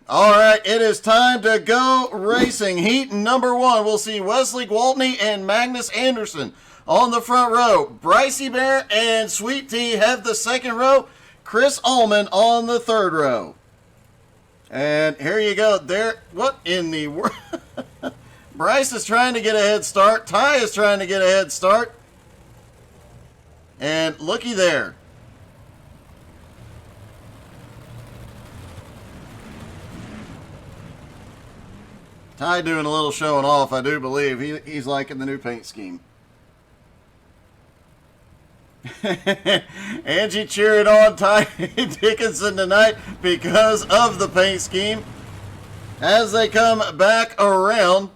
All right, it is time to go racing. Heat number 1. We'll see Wesley Gwaltney and Magnus Anderson on the front row. Brycey Bear and Sweet Tea have the second row. Chris Allman on the third row. And here you go. There, what in the world? Bryce is trying to get a head start. Ty is trying to get a head start. And looky there. Ty doing a little showing off, I do believe. He's liking the new paint scheme. Angie cheering on Ty Dickinson tonight because of the paint scheme. As they come back around,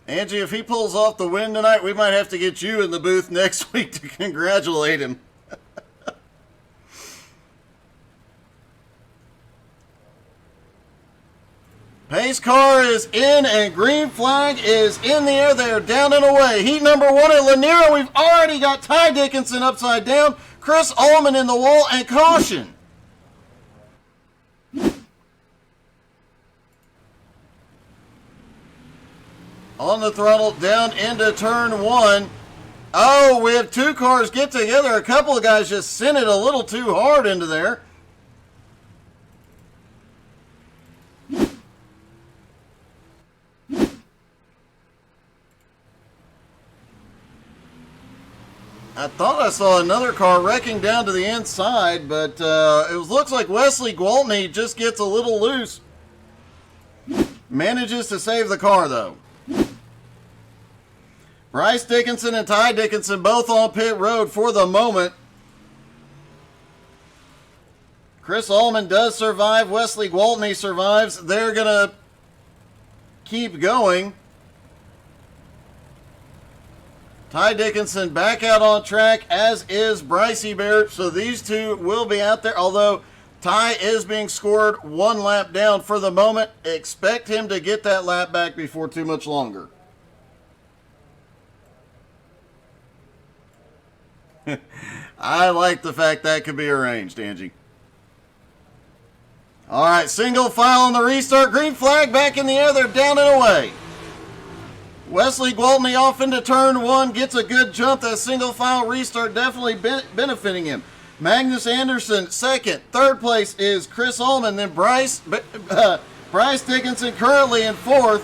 Angie, if he pulls off the win tonight, we might have to get you in the booth next week to congratulate him. Pace car is in and green flag is in the air. They are down and away. Heat number 1 at Lanier. We've already got Ty Dickinson upside down, Chris Allman in the wall, and caution. On the throttle, down into turn 1. Oh, we have 2 cars get together. A couple of guys just sent it a little too hard into there. I thought I saw another car wrecking down to the inside, but it looks like Wesley Gwaltney just gets a little loose. Manages to save the car, though. Bryce Dickinson and Ty Dickinson both on pit road for the moment. Chris Allman does survive. Wesley Gwaltney survives. They're going to keep going. Ty Dickinson back out on track, as is Brycey Bear. So these two will be out there, although Ty is being scored 1 lap down for the moment. Expect him to get that lap back before too much longer. I like the fact that could be arranged, Angie. All right, single file on the restart. Green flag back in the air. They're down and away. Wesley Gwaltney off into turn 1. Gets a good jump. That single file restart definitely benefiting him. Magnus Anderson second. Third place is Chris Allman. Then Bryce Dickinson currently in 4th.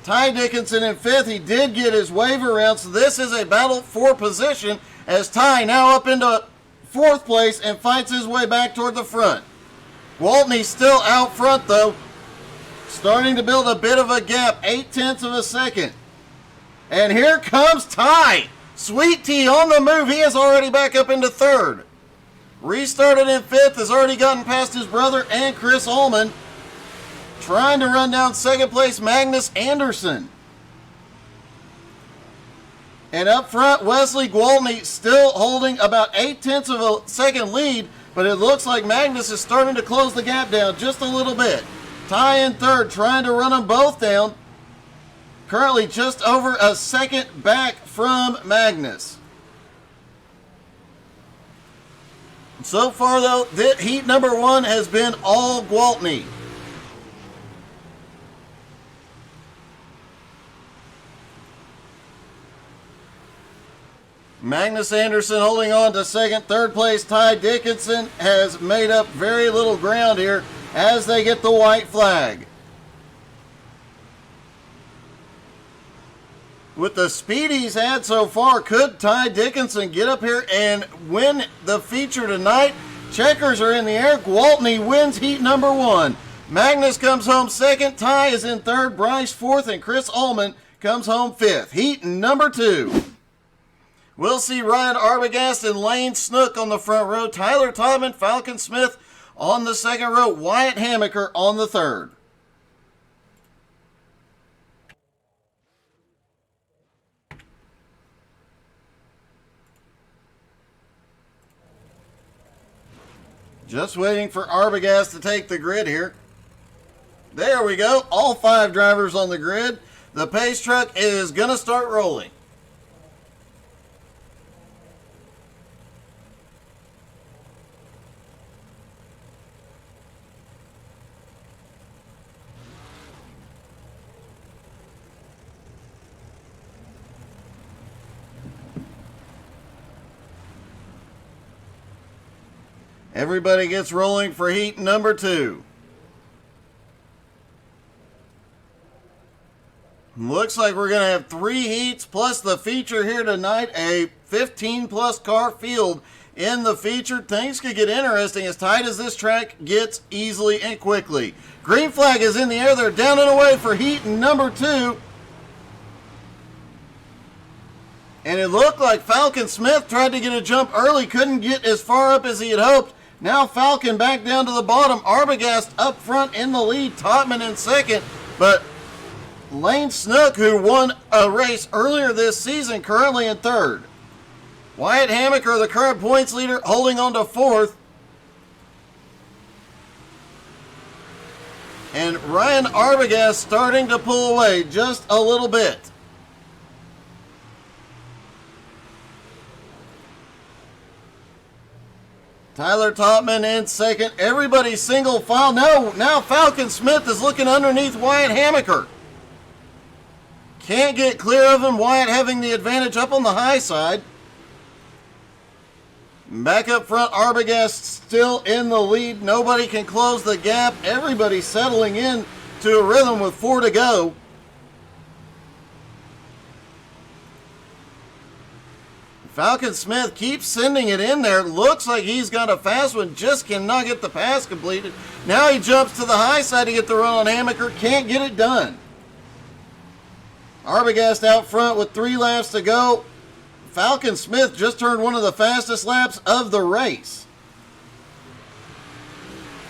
Ty Dickinson in 5th. He did get his wave around, so this is a battle for position as Ty now up into 4th place and fights his way back toward the front. Gwaltney still out front, though. Starting to build a bit of a gap, 0.8 of a second. And here comes Ty. Sweet Tea on the move. He is already back up into 3rd. Restarted in 5th, has already gotten past his brother and Chris Allman. Trying to run down 2nd place, Magnus Anderson. And up front, Wesley Gwaltney still holding about 0.8 of a second lead, but it looks like Magnus is starting to close the gap down just a little bit. Ty in 3rd, trying to run them both down. Currently just over a second back from Magnus. So far, though, heat number 1 has been all Gwaltney. Magnus Anderson holding on to 2nd. 3rd place, Ty Dickinson has made up very little ground here as they get the white flag. With the speed he's had so far, could Ty Dickinson get up here and win the feature tonight? Checkers are in the air. Gwaltney wins heat number 1. Magnus comes home 2nd. Ty is in 3rd. Bryce 4th. And Chris Allman comes home 5th. Heat number 2. We'll see Ryan Arbogast and Lane Snook on the front row. Tyler Todman, Falcon Smith on the 2nd row. Wyatt Hammaker on the 3rd. Just waiting for Arbogast to take the grid here. There we go. All 5 drivers on the grid. The pace truck is going to start rolling. Everybody gets rolling for heat number 2. Looks like we're going to have 3 heats plus the feature here tonight, a 15-plus car field in the feature. Things could get interesting as tight as this track gets easily and quickly. Green flag is in the air. They're down and away for heat number 2. And it looked like Falcon Smith tried to get a jump early, couldn't get as far up as he had hoped. Now Falcon back down to the bottom. Arbogast up front in the lead. Totman in second. But Lane Snook, who won a race earlier this season, currently in third. Wyatt Hammaker, the current points leader, holding on to fourth. And Ryan Arbogast starting to pull away just a little bit. Tyler Totman in second. Everybody single file. No, now Falcon Smith is looking underneath Wyatt Hammaker. Can't get clear of him. Wyatt having the advantage up on the high side. Back up front, Arbogast still in the lead. Nobody can close the gap. Everybody settling in to a rhythm with 4 to go. Falcon Smith keeps sending it in there. Looks like he's got a fast one. Just cannot get the pass completed. Now he jumps to the high side to get the run on Hammaker. Can't get it done. Arbogast out front with 3 laps to go. Falcon Smith just turned one of the fastest laps of the race.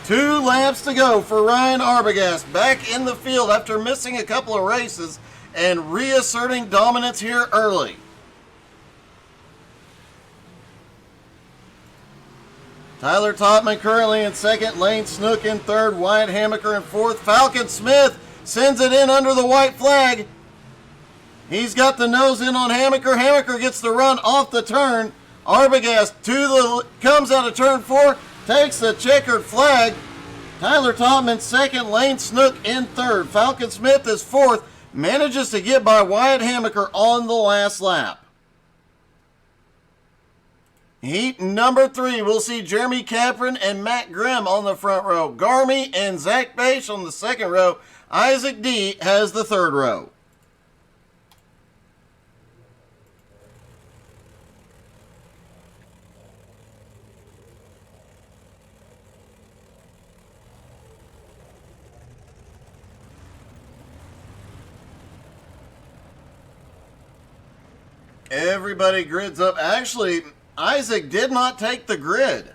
2 laps to go for Ryan Arbogast. Back in the field after missing a couple of races and reasserting dominance here early. Tyler Totman currently in second. Lane Snook in third. Wyatt Hammaker in fourth. Falcon Smith sends it in under the white flag. He's got the nose in on Hammaker. Hammaker gets the run off the turn. Arbogast comes out of turn 4. Takes the checkered flag. Tyler Totman second. Lane Snook in third. Falcon Smith is fourth. Manages to get by Wyatt Hammaker on the last lap. Heat number 3, we'll see Jeremy Capron and Matt Grimm on the front row. Gourmets and Zach Bache on the second row. Isaac D has the third row. Everybody grids up. Actually, Isaac did not take the grid.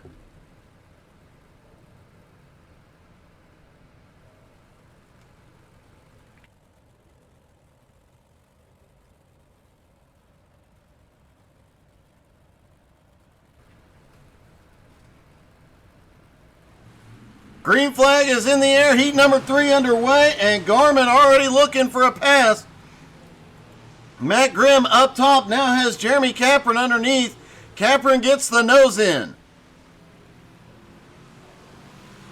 Green flag is in the air. Heat number 3 underway, and Garmin already looking for a pass. Matt Grimm up top now has Jeremy Capron underneath. Capron gets the nose in.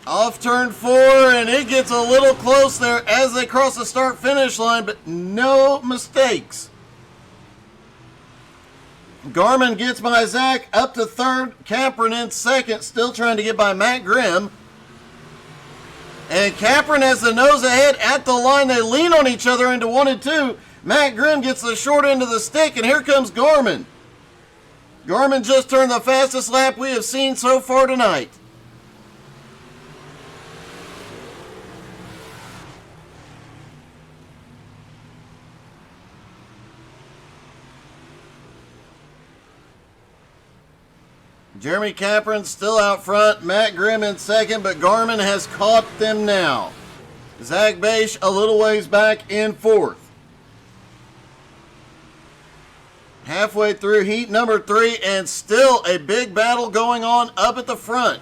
Off turn 4, and it gets a little close there as they cross the start-finish line, but no mistakes. Garmin gets by Zach up to third. Capron in second, still trying to get by Matt Grimm. And Capron has the nose ahead at the line. They lean on each other into 1 and 2. Matt Grimm gets the short end of the stick, and here comes Garmin. Garmin just turned the fastest lap we have seen so far tonight. Jeremy Capron still out front. Matt Grimm in second, but Garmin has caught them now. Zach Bache a little ways back in fourth. Halfway through heat number 3, and still a big battle going on up at the front.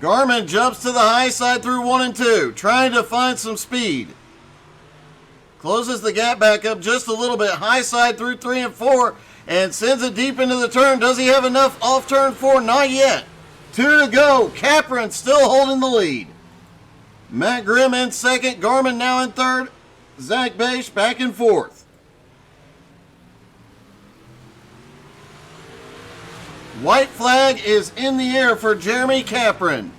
Garmin jumps to the high side through 1 and 2, trying to find some speed. Closes the gap back up just a little bit, high side through 3 and 4, and sends it deep into the turn. Does he have enough off turn 4? Not yet. 2 to go. Capron still holding the lead. Matt Grimm in second, Garmin now in third, Zach Beisch back in fourth. White flag is in the air for Jeremy Capron.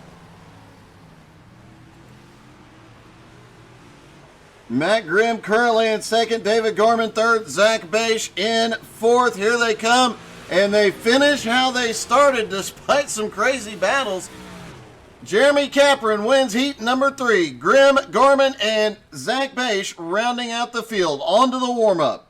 Matt Grimm currently in second, David Garmin third, Zach Beisch in fourth. Here they come, and they finish how they started despite some crazy battles. Jeremy Capron wins heat number 3. Grimm, Garmin, and Zach Beisch rounding out the field. On to the warm-up.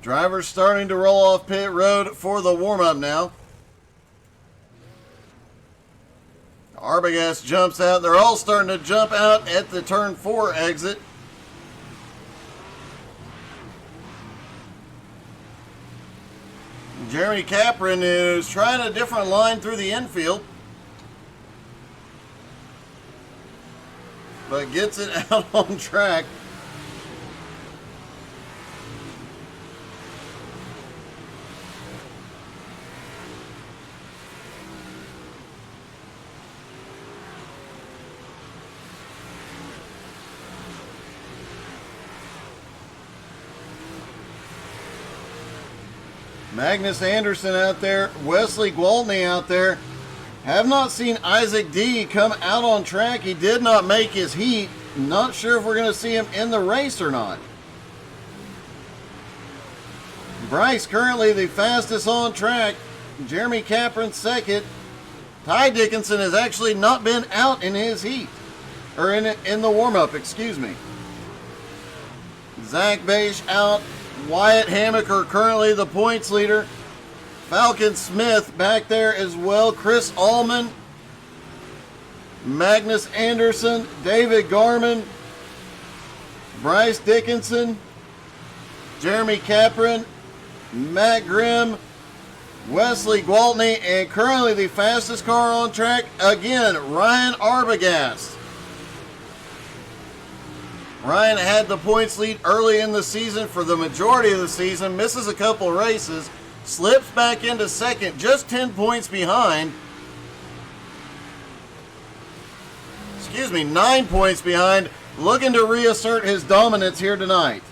Drivers starting to roll off pit road for the warm-up now. Arbogast jumps out. They're all starting to jump out at the turn 4 exit. Jeremy Capron is trying a different line through the infield, but gets it out on track. Magnus Anderson out there, Wesley Gwaltney out there. Have not seen Isaac D come out on track. He did not make his heat. Not sure if we're going to see him in the race or not. Bryce currently the fastest on track. Jeremy Capron second. Ty Dickinson has actually not been out in his heat. Or in the warm-up, excuse me. Zach Beisch out. Wyatt Hammaker currently the points leader. Falcon Smith back there as well. Chris Allman. Magnus Anderson. David Garmin. Bryce Dickinson. Jeremy Capron. Matt Grimm. Wesley Gwaltney. And currently the fastest car on track, again, Ryan Arbogast. Ryan had the points lead early in the season for the majority of the season, misses a couple races, slips back into second, just 10 points behind. 9 points behind, looking to reassert his dominance here tonight.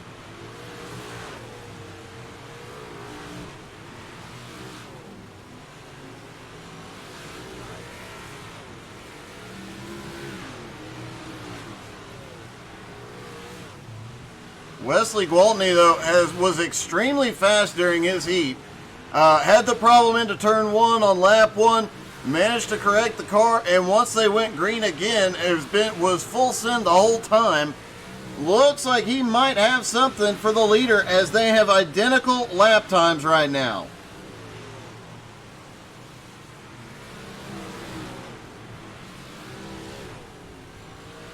Wesley Gwaltney, though, was extremely fast during his heat. Had the problem into turn 1 on lap 1, managed to correct the car, and once they went green again, it was full send the whole time. Looks like he might have something for the leader, as they have identical lap times right now.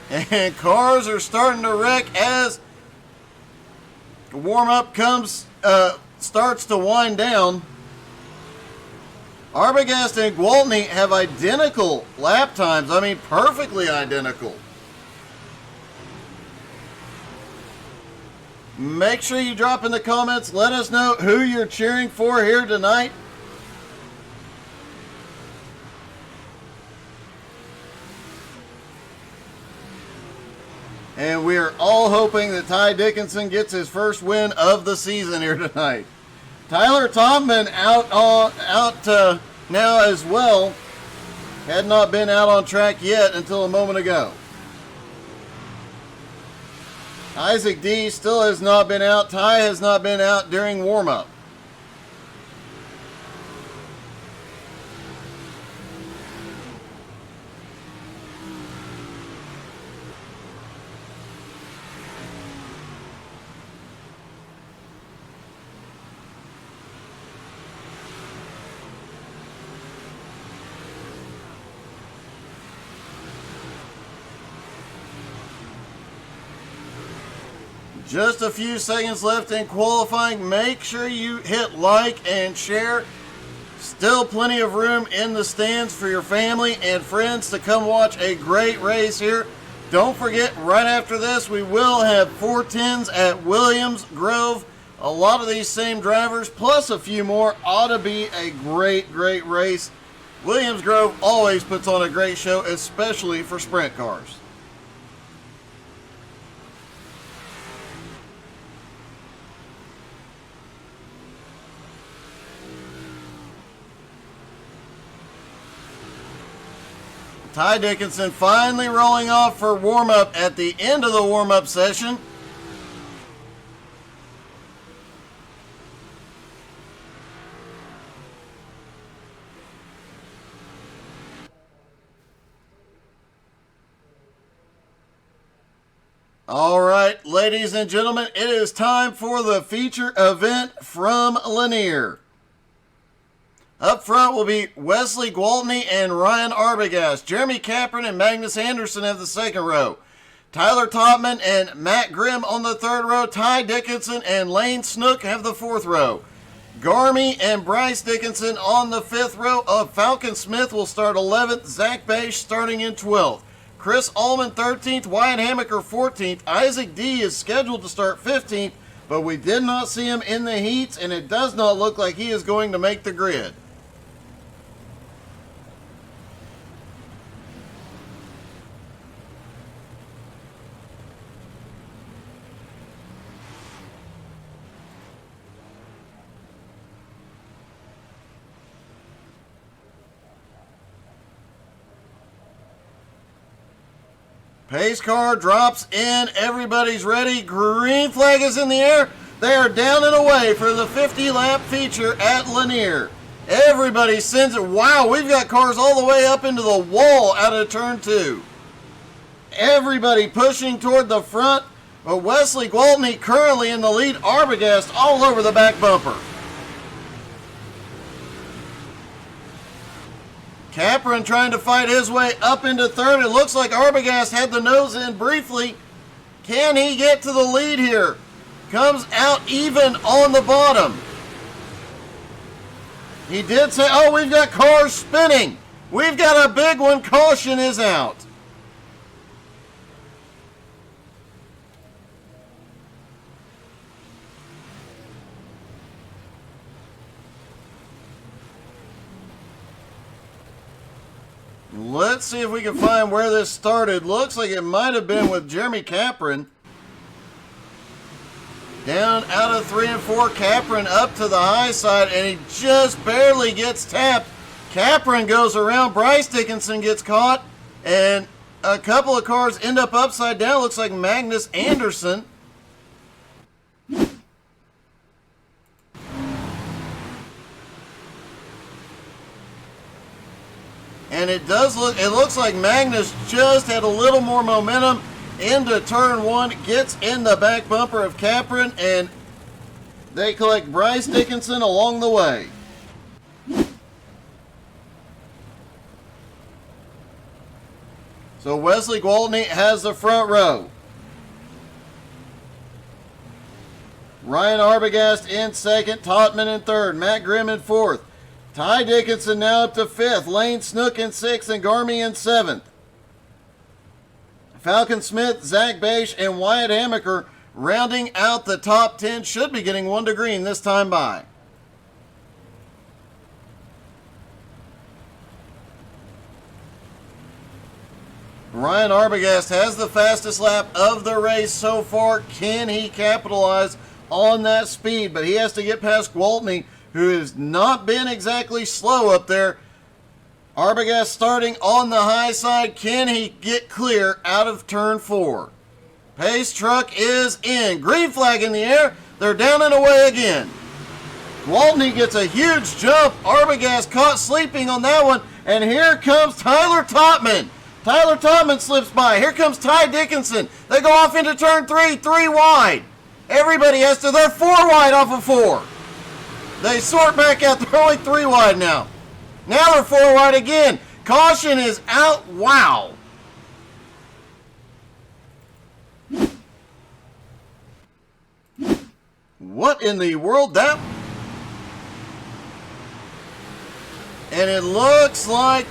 And cars are starting to wreck as the warm-up starts to wind down. Arbogast and Gwaltney have identical lap times. I mean, perfectly identical. Make sure you drop in the comments. Let us know who you're cheering for here tonight. And we are all hoping that Ty Dickinson gets his first win of the season here tonight. Tyler Topman out now as well. Had not been out on track yet until a moment ago. Isaac D still has not been out. Ty has not been out during warm-up. Just a few seconds left in qualifying. Make sure you hit like and share. Still plenty of room in the stands for your family and friends to come watch a great race here. Don't forget, right after this, we will have 410s at Williams Grove. A lot of these same drivers, plus a few more, ought to be a great, great race. Williams Grove always puts on a great show, especially for sprint cars. Ty Dickinson finally rolling off for warm-up at the end of the warm-up session. All right, ladies and gentlemen, it is time for the feature event from Lanier. Up front will be Wesley Gwaltney and Ryan Arbogast. Jeremy Capron and Magnus Anderson have the second row. Tyler Topman and Matt Grimm on the third row. Ty Dickinson and Lane Snook have the fourth row. Gourmets and Bryce Dickinson on the fifth row. Falcon Smith will start 11th. Zach Bache starting in 12th. Chris Allman 13th. Wyatt Hammaker 14th. Isaac D is scheduled to start 15th, but we did not see him in the heats, and it does not look like he is going to make the grid. Pace car drops in. Everybody's ready. Green flag is in the air. They are down and away for the 50-lap feature at Lanier. Everybody sends it. Wow, we've got cars all the way up into the wall out of turn 2. Everybody pushing toward the front. But Wesley Gwaltney currently in the lead. Arbogast all over the back bumper. Capron trying to fight his way up into third. It looks like Arbogast had the nose in briefly. Can he get to the lead here? Comes out even on the bottom. He did say, oh, we've got cars spinning. We've got a big one. Caution is out. Let's see if we can find where this started. Looks like it might have been with Jeremy Capron. Down out of 3 and 4, Capron up to the high side, and he just barely gets tapped. Capron goes around, Bryce Dickinson gets caught, and a couple of cars end up upside down. Looks like Magnus Anderson. And it looks like Magnus just had a little more momentum into turn 1, gets in the back bumper of Capron, and they collect Bryce Dickinson along the way. So Wesley Gwaltney has the front row. Ryan Arbogast in second, Totman in third, Matt Grimm in fourth. Ty Dickinson now up to 5th. Lane Snook in 6th and Gourmets in 7th. Falcon Smith, Zach Bache, and Wyatt Hammaker rounding out the top 10. Should be getting 1 to green this time by. Ryan Arbogast has the fastest lap of the race so far. Can he capitalize on that speed? But he has to get past Gwaltney, who has not been exactly slow up there. Arbogast starting on the high side. Can he get clear out of turn 4? Pace truck is in. Green flag in the air. They're down and away again. Gwaltney gets a huge jump. Arbogast caught sleeping on that one. And here comes Tyler Topman. Tyler Topman slips by. Here comes Ty Dickinson. They go off into turn 3, 3 wide. Everybody they're 4 wide off of 4. They sort back out. They're only 3 wide now. Now they're 4 wide again. Caution is out. Wow. What in the world? That... And it looks like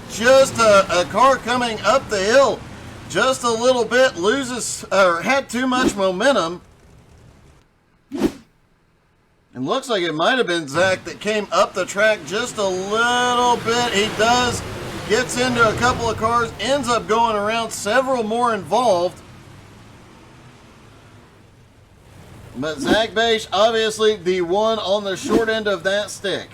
just a car coming up the hill just a little bit loses or had too much momentum. It looks like it might have been Zach that came up the track just a little bit. He gets into a couple of cars, ends up going around, several more involved. But Zach Bache, obviously the one on the short end of that stick.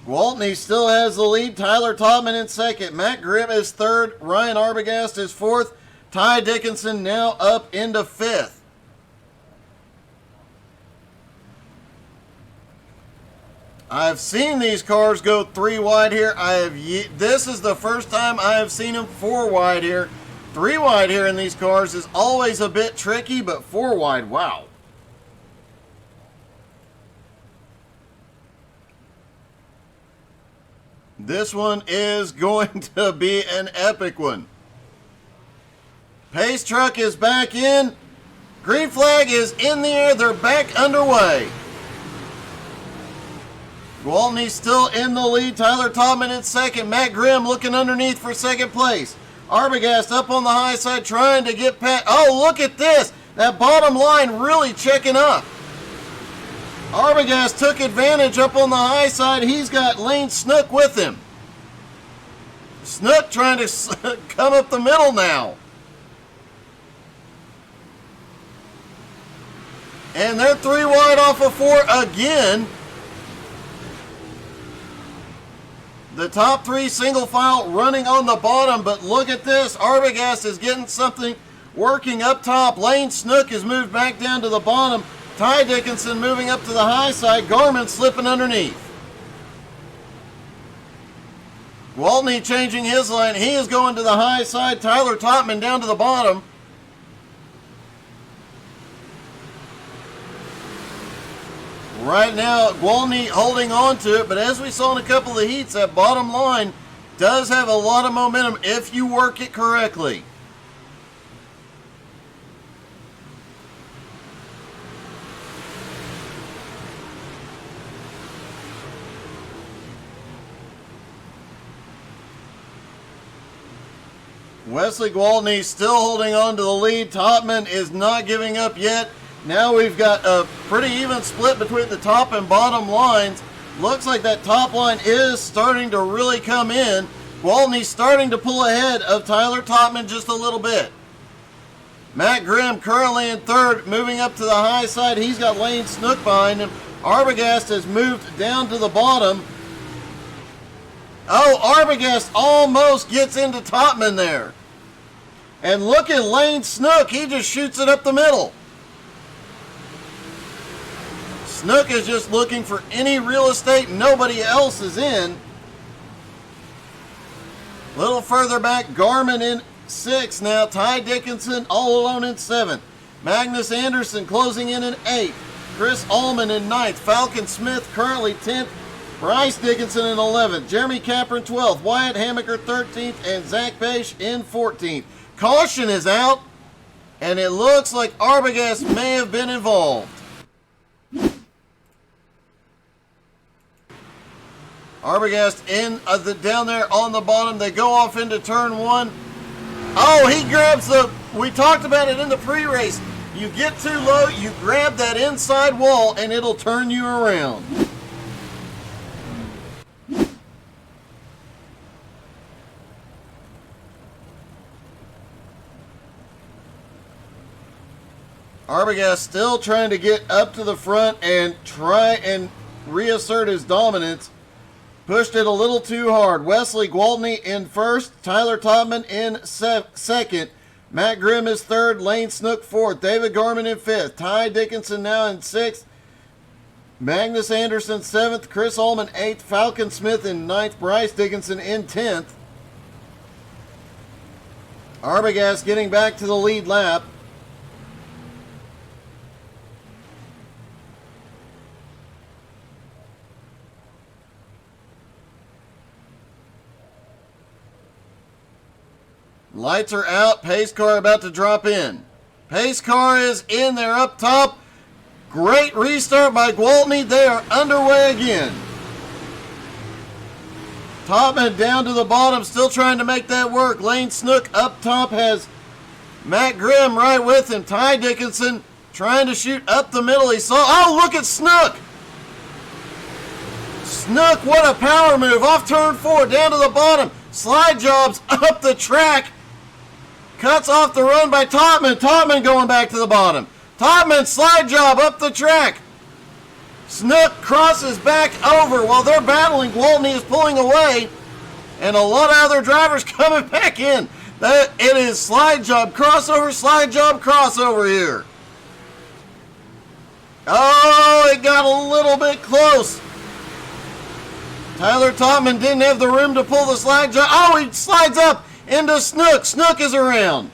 Gwaltney still has the lead. Tyler Todman in second. Matt Grimm is third. Ryan Arbogast is fourth. Ty Dickinson now up into fifth. I've seen these cars go 3 wide here. This is the first time I have seen them 4 wide here. 3 wide here in these cars is always a bit tricky, but 4 wide, wow. This one is going to be an epic one. Pace truck is back in. Green flag is in the air. They're back underway. Gwaltney still in the lead. Tyler Todman in second. Matt Grimm looking underneath for second place. Arbogast up on the high side trying to get past. Oh, look at this. That bottom line really checking up. Arbogast took advantage up on the high side. He's got Lane Snook with him. Snook trying to come up the middle now. And they're 3 wide off of 4 again. The top 3 single file running on the bottom, but look at this. Arbogast is getting something working up top. Lane Snook has moved back down to the bottom. Ty Dickinson moving up to the high side. Garmin slipping underneath. Gwaltney changing his line. He is going to the high side. Tyler Todman down to the bottom. Right now, Gwaltney holding on to it, but as we saw in a couple of heats, that bottom line does have a lot of momentum if you work it correctly. Wesley Gwaltney still holding on to the lead. Todman is not giving up yet. Now we've got a pretty even split between the top and bottom lines. Looks like that top line is starting to really come in. Gwaltney starting to pull ahead of Tyler Todman just a little bit. Matt Grimm currently in third, moving up to the high side. He's got Lane Snook behind him. Arbogast has moved down to the bottom. Oh, Arbogast almost gets into Todman there. And look at Lane Snook. He just shoots it up the middle. Snook is just looking for any real estate nobody else is in. A little further back, Garmin in 6th now. Ty Dickinson all alone in 7th. Magnus Anderson closing in 8th. Chris Allman in 9th. Falcon Smith currently 10th. Bryce Dickinson in 11th. Jeremy Capron 12th. Wyatt Hamaker 13th. And Zach Bache in 14th. Caution is out. And it looks like Arbogast may have been involved. Arbogast in down there on the bottom. They go off into turn 1. Oh, he grabs we talked about it in the pre-race. You get too low, you grab that inside wall, and it'll turn you around. Arbogast still trying to get up to the front and try and reassert his dominance. Pushed it a little too hard. Wesley Gwaltney in 1st. Tyler Todman in 2nd. Matt Grimm is 3rd. Lane Snook 4th. David Garmin in 5th. Ty Dickinson now in 6th. Magnus Anderson 7th. Chris Allman 8th. Falcon Smith in 9th. Bryce Dickinson in 10th. Arbogast getting back to the lead lap. Lights are out. Pace car about to drop in. Pace car is in there up top. Great restart by Gwaltney. They are underway again. Topman down to the bottom, still trying to make that work. Lane Snook up top has Matt Grimm right with him. Ty Dickinson trying to shoot up the middle. He saw, oh, look at Snook. Snook, what a power move. Off turn 4, down to the bottom. Slide jobs up the track. Cuts off the run by Topman. Topman going back to the bottom. Topman slide job up the track. Snook crosses back over while they're battling. Gwaltney is pulling away. And a lot of other drivers coming back in. It is slide job, crossover here. Oh, it got a little bit close. Tyler Topman didn't have the room to pull the slide job. Oh, he slides up into Snook. Snook is around.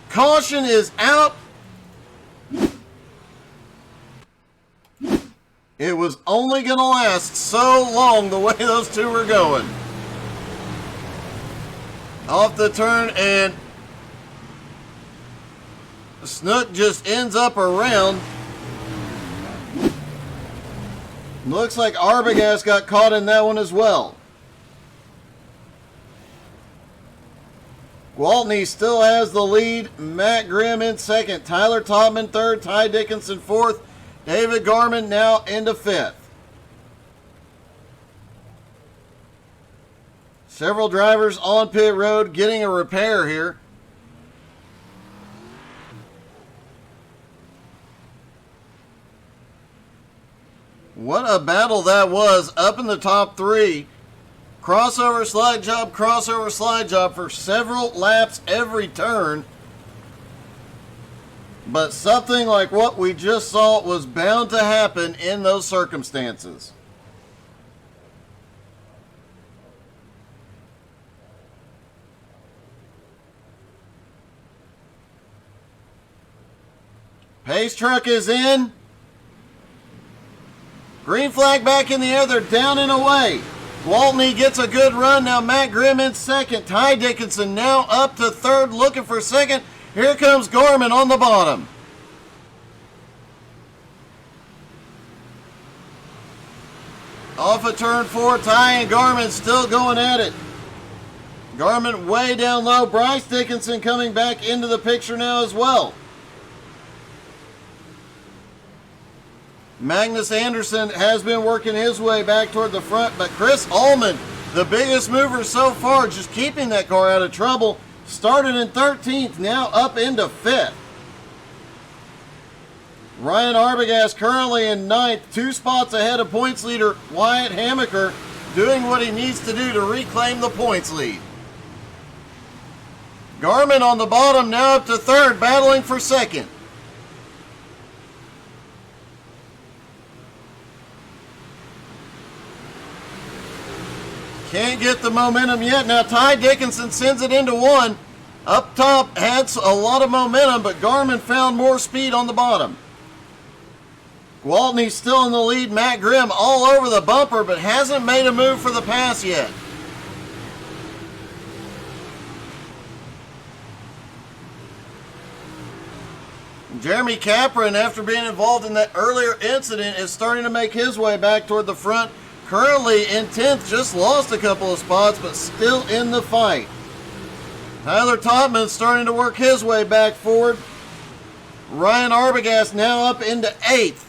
Caution is out. It was only going to last so long the way those two were going. Off the turn, and Snook just ends up around. Looks like Arbogast got caught in that one as well. Gwaltney still has the lead. Matt Grimm in second. Tyler Topman third. Ty Dickinson fourth. David Garman now into fifth. Several drivers on pit road getting a repair here. What a battle that was up in the top three. Crossover, slide job for several laps every turn. But something like what we just saw was bound to happen in those circumstances. Pace truck is in. Green flag back in the air. They're down and away. Gwaltney gets a good run. Now Matt Grimm in second. Ty Dickinson now up to third, looking for second. Here comes Gorman on the bottom. Off of turn 4, Ty and Garman still going at it. Garman way down low. Bryce Dickinson coming back into the picture now as well. Magnus Anderson has been working his way back toward the front, but Chris Allman, the biggest mover so far, just keeping that car out of trouble. Started in 13th, now up into 5th. Ryan Arbogast currently in 9th, 2 spots ahead of points leader Wyatt Hamaker, doing what he needs to do to reclaim the points lead. Garman on the bottom, now up to 3rd, battling for 2nd. Can't get the momentum yet. Now Ty Dickinson sends it into 1. Up top had a lot of momentum, but Garman found more speed on the bottom. Gwaltney still in the lead. Matt Grimm all over the bumper, but hasn't made a move for the pass yet. Jeremy Capron, after being involved in that earlier incident, is starting to make his way back toward the front. Currently in 10th, just lost a couple of spots, but still in the fight. Tyler Topman starting to work his way back forward. Ryan Arbogast now up into 8th.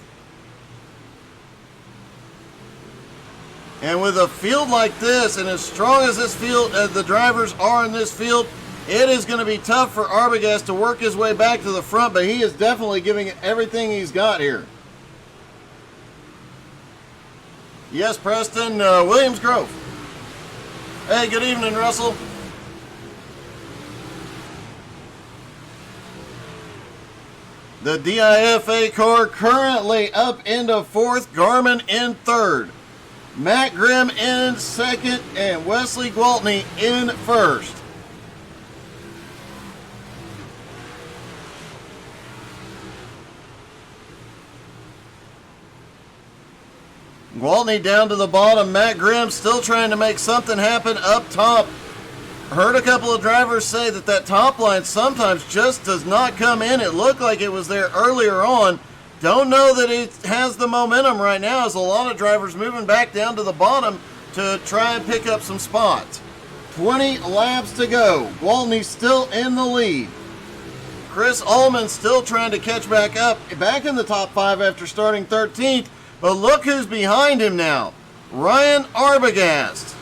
And with a field like this, and as strong as this field, the drivers are in this field, it is going to be tough for Arbogast to work his way back to the front, but he is definitely giving it everything he's got here. Yes, Preston, Williams Grove. Hey, good evening, Russell. The DIFA car currently up into 4th, Garman in 3rd. Matt Grimm in 2nd, and Wesley Gwaltney in 1st. Gwaltney down to the bottom. Matt Grimm still trying to make something happen up top. Heard a couple of drivers say that top line sometimes just does not come in. It looked like it was there earlier on. Don't know that it has the momentum right now, as a lot of drivers moving back down to the bottom to try and pick up some spots. 20 laps to go. Gwaltney's still in the lead. Chris Ullman still trying to catch back up, back in the top 5 after starting 13th. But look who's behind him now. Ryan Arbogast.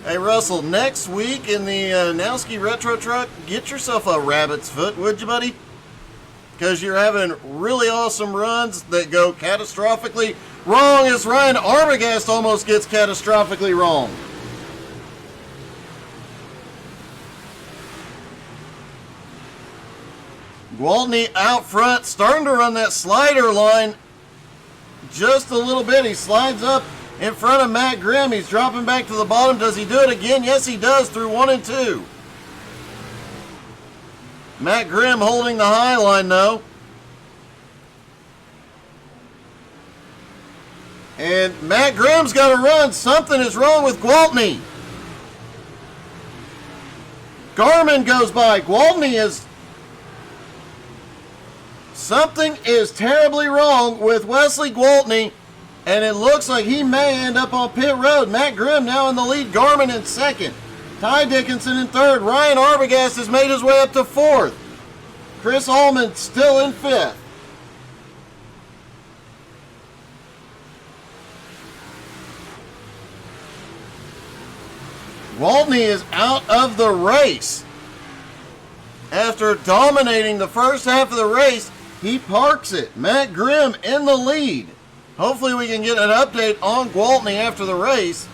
Hey Russell, next week in the Nowski Retro Truck, get yourself a rabbit's foot, would you, buddy? Because you're having really awesome runs that go catastrophically wrong, as Ryan Arbogast almost gets catastrophically wrong. Gwaltney out front, starting to run that slider line just a little bit. He slides up in front of Matt Grimm. He's dropping back to the bottom. Does he do it again? Yes, he does, through 1 and 2. Matt Grimm holding the high line, though. And Matt Grimm's got to run. Something is wrong with Gwaltney. Garmin goes by. Gwaltney is... Something is terribly wrong with Wesley Gwaltney, and it looks like he may end up on pit road. Matt Grimm now in the lead. Garmin in second. Ty Dickinson in third. Ryan Arbogast has made his way up to fourth. Chris Ullman still in fifth. Gwaltney is out of the race. After dominating the first half of the race, he parks it. Matt Grimm in the lead. Hopefully we can get an update on Gwaltney after the race.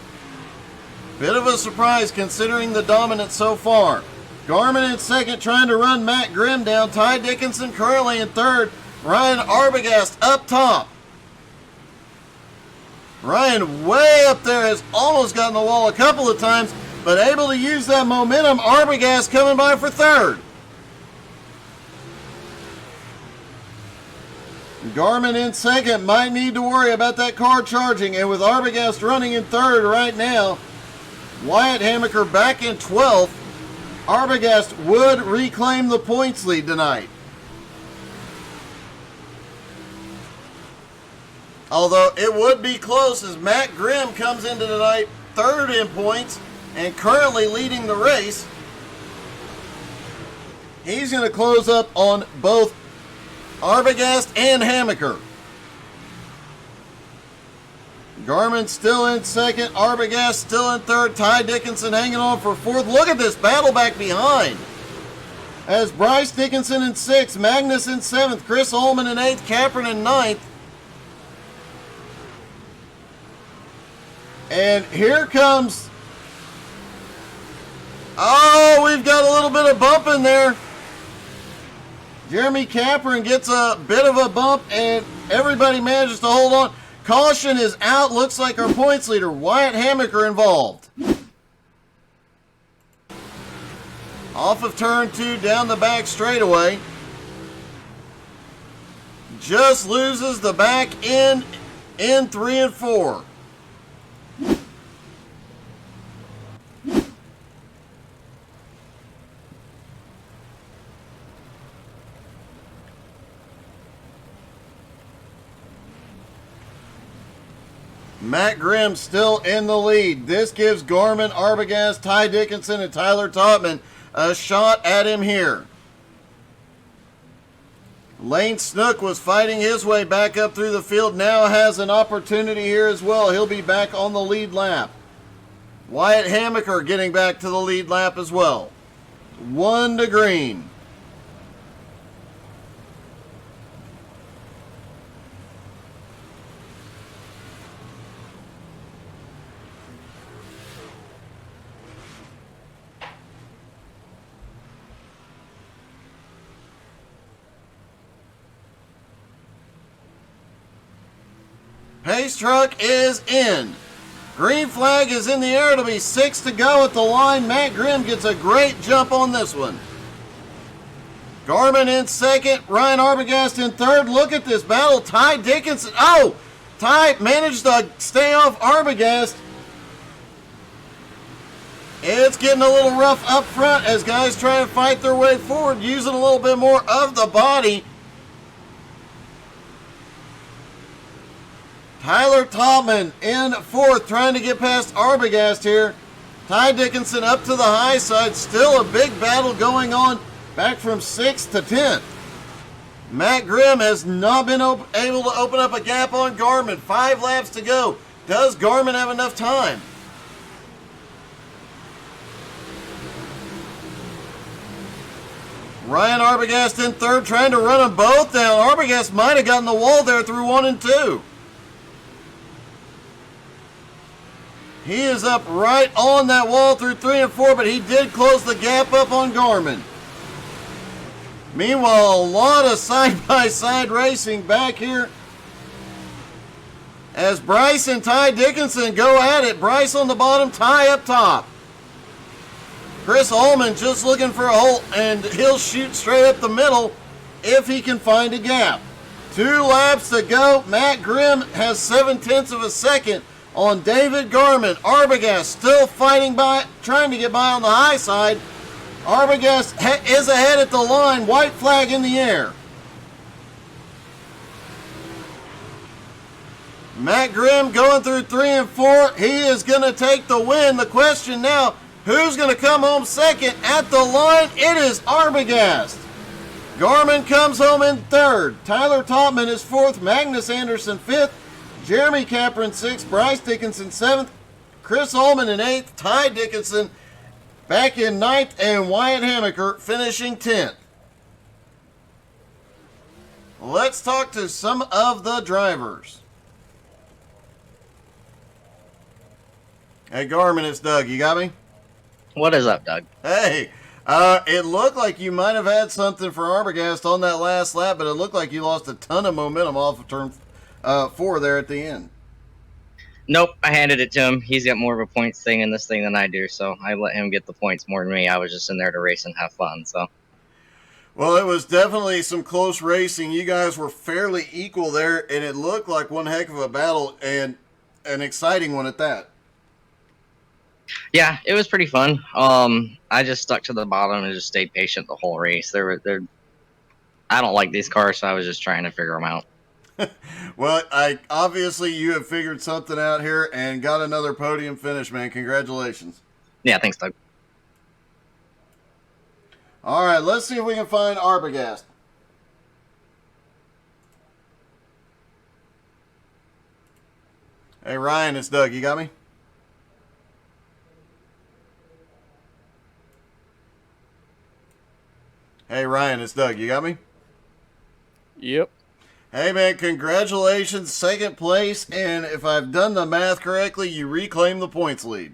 Bit of a surprise considering the dominance so far. Garmin in second, trying to run Matt Grimm down. Ty Dickinson currently in third. Ryan Arbogast up top. Ryan way up there, has almost gotten the wall a couple of times, but able to use that momentum. Arbogast coming by for third. Garmin in second, might need to worry about that car charging, and with Arbogast running in third right now, Wyatt Hammaker back in 12th. Arbogast would reclaim the points lead tonight. Although it would be close, as Matt Grimm comes into tonight third in points and currently leading the race. He's going to close up on both Arbogast and Hammaker. Garmin still in second. Arbogast still in third. Ty Dickinson hanging on for fourth. Look at this battle back behind. As Bryce Dickinson in sixth. Magnus in seventh. Chris Ullman in eighth. Capron in ninth. And here comes... Oh, we've got a little bit of bump in there. Jeremy Capron gets a bit of a bump, and everybody manages to hold on. Caution is out. Looks like our points leader, Wyatt Hammaker, involved. Off of turn 2, down the back straightaway. Just loses the back end in 3 and 4. Matt Grimm still in the lead. This gives Garmin, Arbogast, Ty Dickinson, and Tyler Topman a shot at him here. Lane Snook was fighting his way back up through the field. Now has an opportunity here as well. He'll be back on the lead lap. Wyatt Hammaker getting back to the lead lap as well. 1 to green. Pace truck is in. Green flag is in the air. It'll be 6 to go at the line. Matt Grimm gets a great jump on this one. Garmin in second. Ryan Arbogast in third. Look at this battle. Ty Dickinson. Oh! Ty managed to stay off Arbogast. It's getting a little rough up front as guys try to fight their way forward, using a little bit more of the body. Tyler Topman in fourth, trying to get past Arbogast here. Ty Dickinson up to the high side. Still a big battle going on, back from 6th to 10th. Matt Grimm has not been able to open up a gap on Garmin. 5 laps to go. Does Garmin have enough time? Ryan Arbogast in third, trying to run them both down. Arbogast might have gotten the wall there through 1 and 2. He is up right on that wall through 3 and 4, but he did close the gap up on Garmin. Meanwhile, a lot of side-by-side racing back here as Bryce and Ty Dickinson go at it. Bryce on the bottom, Ty up top. Chris Ullman just looking for a hole, and he'll shoot straight up the middle if he can find a gap. 2 laps to go. Matt Grimm has 7/10 of a second on David Garmin. Arbogast still fighting by, trying to get by on the high side. Arbogast is ahead at the line. White flag in the air. Matt Grimm going through 3 and 4. He is going to take the win. The question now, who's going to come home second at the line? It is Arbogast. Garmin comes home in third. Tyler Topman is fourth. Magnus Anderson fifth. Jeremy Capron sixth. Bryce Dickinson seventh. Chris Ullman in eighth. Ty Dickinson back in ninth. And Wyatt Hamaker finishing 10th. Let's talk to some of the drivers. Hey, Garmin, it's Doug. You got me? What is up, Doug? Hey, it looked like you might have had something for Arbogast on that last lap, but it looked like you lost a ton of momentum off of turn 4 there at the end. Nope, I handed it to him. He's got more of a points thing in this thing than I do, so I let him get the points more than me. I was just in there to race and have fun, so. Well, it was definitely some close racing. You guys were fairly equal there, and it looked like one heck of a battle, and an exciting one at that. Yeah, it was pretty fun. I just stuck to the bottom and just stayed patient the whole race. I don't like these cars, so I was just trying to figure them out. Well, obviously you have figured something out here and got another podium finish, man. Congratulations. Yeah, thanks, Doug. All right, let's see if we can find Arbogast. Hey, Ryan, it's Doug. You got me? Hey, Ryan, it's Doug. You got me? Yep. Hey, man, congratulations. 2nd place, and if I've done the math correctly, you reclaim the points lead.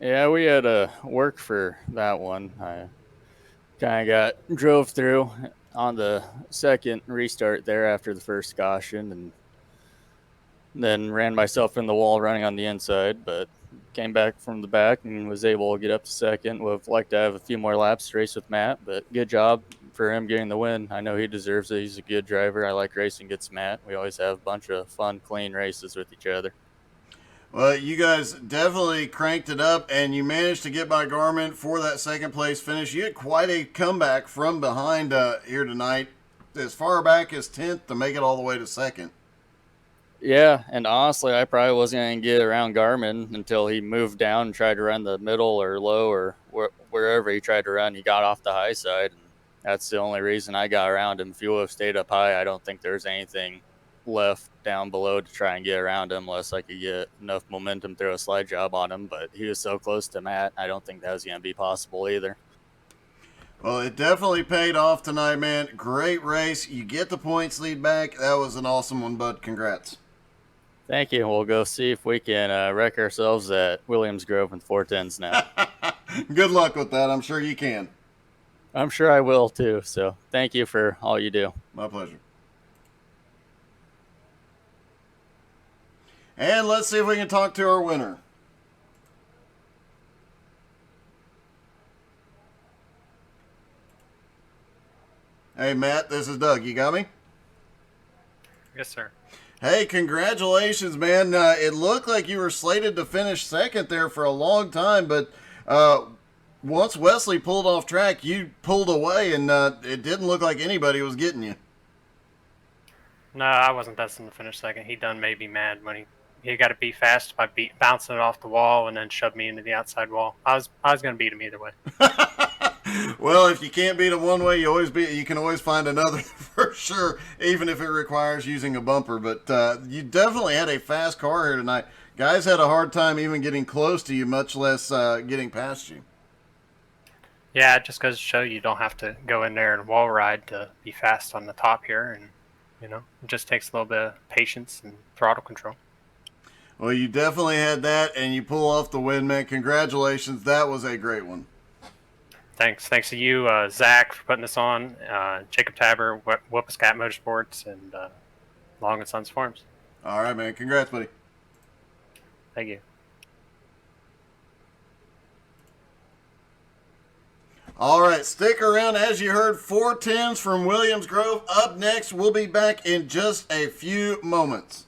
Yeah, we had to work for that one. I kind of drove through on the second restart there after the first caution, and then ran myself in the wall running on the inside, but came back from the back and was able to get up to second. Would have liked to have a few more laps to race with Matt, but good job for him getting the win. I know he deserves it. He's a good driver. I like racing against Matt. We always have a bunch of fun, clean races with each other. Well, you guys definitely cranked it up, and you managed to get by Garmin for that 2nd place finish. You had quite a comeback from behind here tonight, as far back as 10th to make it all the way to 2nd. Yeah, and honestly, I probably wasn't going to get around Garmin until he moved down and tried to run the middle or low or wherever he tried to run. He got off the high side, and that's the only reason I got around him. If he would have stayed up high, I don't think there's anything left down below to try and get around him unless I could get enough momentum through a slide job on him. But he was so close to Matt, I don't think that was going to be possible either. Well, it definitely paid off tonight, man. Great race. You get the points lead back. That was an awesome one, bud. Congrats. Thank you. We'll go see if we can wreck ourselves at Williams Grove in 410s now. Good luck with that. I'm sure you can. I'm sure I will, too. So thank you for all you do. My pleasure. And let's see if we can talk to our winner. Hey, Matt, this is Doug. You got me? Yes, sir. Hey, congratulations, man. It looked like you were slated to finish 2nd there for a long time, but Once Wesley pulled off track, you pulled away, and it didn't look like anybody was getting you. No, I wasn't destined to finish second. He done made me mad when he got to be fast by bouncing it off the wall and then shoved me into the outside wall. I was going to beat him either way. Well, if you can't beat him one way, you can always find another for sure, even if it requires using a bumper. But you definitely had a fast car here tonight. Guys had a hard time even getting close to you, much less getting past you. Yeah, it just goes to show you don't have to go in there and wall ride to be fast on the top here, and it just takes a little bit of patience and throttle control. Well, you definitely had that, and you pull off the win, man. Congratulations. That was a great one. Thanks to you, Zach, for putting this on, Jacob Tabber, Whoopascat Motorsports, and Long and Sons Farms. All right, man. Congrats, buddy. Thank you. All right, stick around. As you heard, 410s from Williams Grove. Up next, we'll be back in just a few moments.